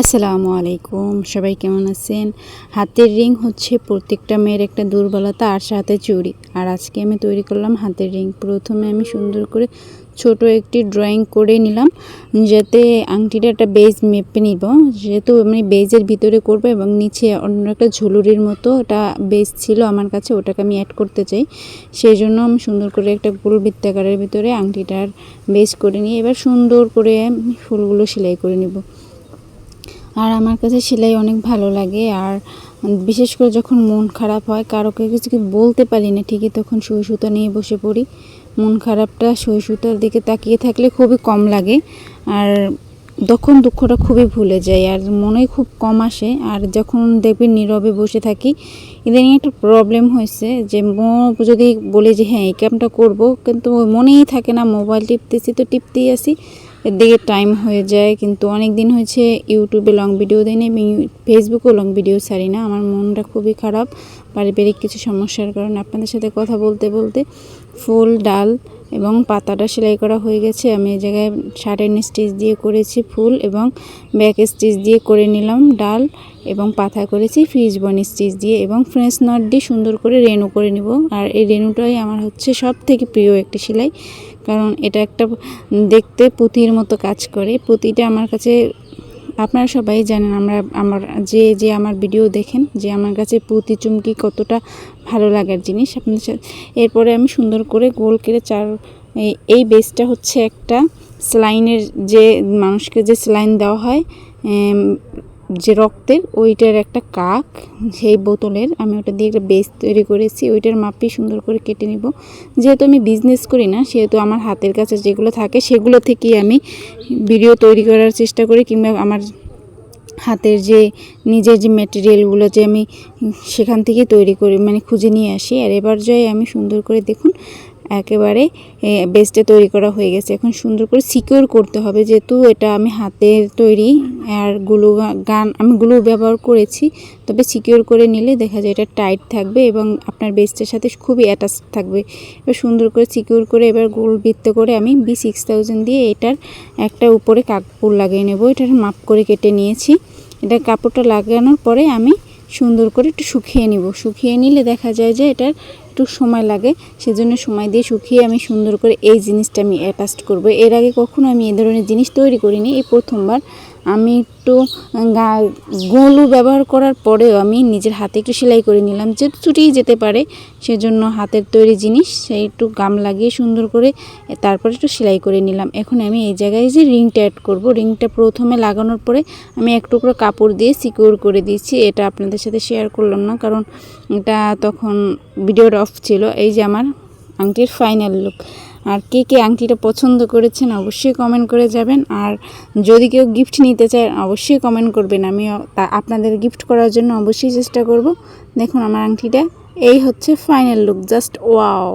আসসালামু আলাইকুম, সবাই কেমন আছেন? হাতের রিং হচ্ছে প্রত্যেকটা মেয়ের একটা দুর্বলতা, আর সাথে চুড়ি। আর আজকে আমি তৈরি করলাম হাতের রিং। প্রথমে আমি সুন্দর করে ছোট একটি ড্রয়িং করে নিলাম, যাতে আংটিটা একটা বেজ মেপে নিব। যেহেতু আমি বেজের ভিতরে করব এবং নিচে অন্য একটা ঝুলুরির মতো ওটা বেজ ছিল আমার কাছে, ওটাকে আমি অ্যাড করতে চাই। সেই জন্য আমি সুন্দর করে একটা গোল বৃত্তাকারের ভিতরে আংটিটার বেজ করে নিয়ে এবার সুন্দর করে ফুলগুলো সেলাই করে নিব। আর আমার কাছে সেলাই অনেক ভালো লাগে। আর বিশেষ করে যখন মন খারাপ হয়, কারোকে কিছু বলতে পারি না ঠিকই, তখন সুই সুতা নিয়ে বসে পড়ি। মন খারাপটা সুই সুতার দিকে তাকিয়ে থাকলে খুবই কম লাগে, আর তখন দুঃখটা খুবই ভুলে যায় আর মনে খুব কম আসে। আর যখন দেখবেন নীরবে বসে থাকি, ইদানিং একটা প্রবলেম হয়েছে যে যদি বলি যে হ্যাঁ এই কামটা করবো, কিন্তু মনেই থাকে না। মোবাইল টিপতেছি তো টিপতেই আসি, এর দিকে টাইম হয়ে যায়। কিন্তু অনেক দিন হয়েছে ইউটিউবে লং ভিডিও দিই না এবং ফেসবুকেও লং ভিডিও ছাড়ি না। আমার মনটা খুবই খারাপ পারিবারিক কিছু সমস্যার কারণে। আপনাদের সাথে কথা বলতে বলতে ফুল, ডাল এবং পাতাটা সেলাই করা হয়ে গেছে। আমি এই জায়গায় শার্টের স্টিচ দিয়ে করেছি ফুল, এবং ব্যাক স্টিচ দিয়ে করে নিলাম ডাল, এবং পাতা করেছি ফ্রিজ বন স্টিচ দিয়ে, এবং ফ্রেঞ্চ নট দিয়ে সুন্দর করে রেনু করে নিব। আর এই রেনুটাই আমার হচ্ছে সব থেকে প্রিয় একটি সেলাই, কারণ এটা একটা দেখতে পুঁতির মতো কাজ করে। পুঁতিটা আমার কাছে, আপনারা সবাই জানেন, আমার আমার ভিডিও দেখেন যে আমার কাছে পুঁতি চুমকি কতটা ভালো লাগার জিনিস আপনাদের সাথে। এরপরে আমি সুন্দর করে গোল করে এই বেসটা হচ্ছে একটা স্যালাইনের, যে মানুষকে যে স্যালাইন দেওয়া হয় যে রক্তের, ওইটার একটা কাক, সেই বোতলের আমি ওটা দিয়ে একটা বেস তৈরি করেছি। ওইটার মাপে সুন্দর করে কেটে নিব। যেহেতু আমি বিজনেস করি না, সেহেতু আমার হাতের কাছে যেগুলো থাকে সেগুলো থেকেই আমি ভিডিও তৈরি করার চেষ্টা করি, কিংবা আমার হাতের যে নিজের যে ম্যাটেরিয়ালগুলো যে আমি সেখান থেকে তৈরি করি, মানে খুঁজে নিয়ে আসি। আর এবার যাই আমি সুন্দর করে দেখুন একেবারে বেসটা তৈরি করা হয়ে গেছে। এখন সুন্দর করে সিকিউর করতে হবে, যেহেতু এটা আমি হাতের তৈরি। আর আমি গ্লু ব্যবহার করেছি, তবে সিকিউর করে নিলে দেখা যায় এটা টাইট থাকবে এবং আপনার বেসটার সাথে খুবই অ্যাটাচ থাকবে। এবার সুন্দর করে সিকিউর করে এবার গোল বৃত্ত করে আমি B6000 দিয়ে এটার একটা উপরে কাপড় লাগিয়ে নেব। এটার মাপ করে কেটে নিয়েছি। এটা কাপড়টা লাগানোর পরে আমি সুন্দর করে একটু শুকিয়ে নিব। শুকিয়ে নিলে দেখা যায় যে এটার একটু সময় লাগে, সেজন্য সময় দিয়ে শুকিয়ে আমি সুন্দর করে এই জিনিসটা আমি অ্যাটাচ করব। এর আগে কখনো আমি এই ধরনের জিনিস তৈরি করিনি, এই প্রথমবার। আমি একটু গ্লু ব্যবহার করার পরেও আমি নিজের হাতে একটু সেলাই করে নিলাম, যেহেতু ছুটিয়ে যেতে পারে, সেজন্য হাতের তৈরি জিনিস সেই একটু গাম লাগিয়ে সুন্দর করে তারপরে একটু সেলাই করে নিলাম। এখন আমি এই জায়গায় যে রিংটা অ্যাড করব, রিংটা প্রথমে লাগানোর পরে আমি এক টুকরো কাপড় দিয়ে সিকিউর করে দিয়েছি। এটা আপনাদের সাথে শেয়ার করলাম না, কারণ এটা তখন ভিডিওর অফ ছিল। এই যে আমার আংটির ফাইনাল লুক। আর কে কে আংটিটা পছন্দ করেছেন অবশ্যই কমেন্ট করে যাবেন। আর যদি কেউ গিফট নিতে চায় অবশ্যই কমেন্ট করবেন, আমি আপনাদের গিফট করার জন্য অবশ্যই চেষ্টা করব। দেখুন আমার আংটিটা এই হচ্ছে ফাইনাল লুক, জাস্ট ওয়াও।